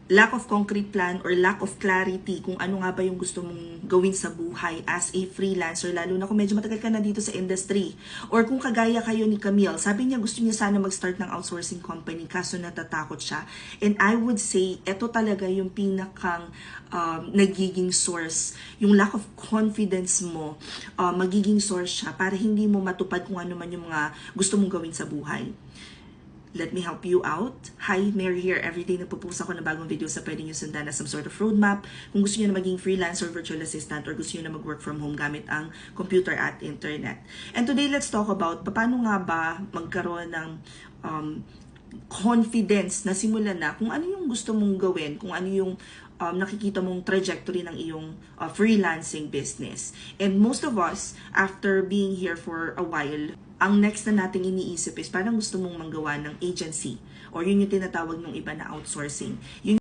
lack of concrete plan or lack of clarity kung ano nga ba yung gusto mong gawin sa buhay as a freelancer, lalo na kung medyo matagal ka na dito sa industry. Or kung kagaya kayo ni Camille, sabi niya gusto niya sana mag-start ng outsourcing company kaso natatakot siya. And I would say, ito talaga yung pinakang nagiging source. Yung lack of confidence mo, magiging source siya para hindi mo matupad kung ano man yung mga gusto mong gawin sa buhay. Let me help you out. Hi, Mary here. Everyday nagpo-post ako ng bagong video sa pwede nyo sundan na some sort of roadmap. Kung gusto nyo na maging freelancer, virtual assistant, or gusto nyo na mag-work from home gamit ang computer at internet. And today, let's talk about paano nga ba magkaroon ng confidence na simulan na kung ano yung gusto mong gawin, kung ano yung nakikita mong trajectory ng iyong freelancing business. And most of us, after being here for a while, ang next na nating iniisip is parang gusto mong manggawa ng agency or yun yung tinatawag ng iba na outsourcing. Yun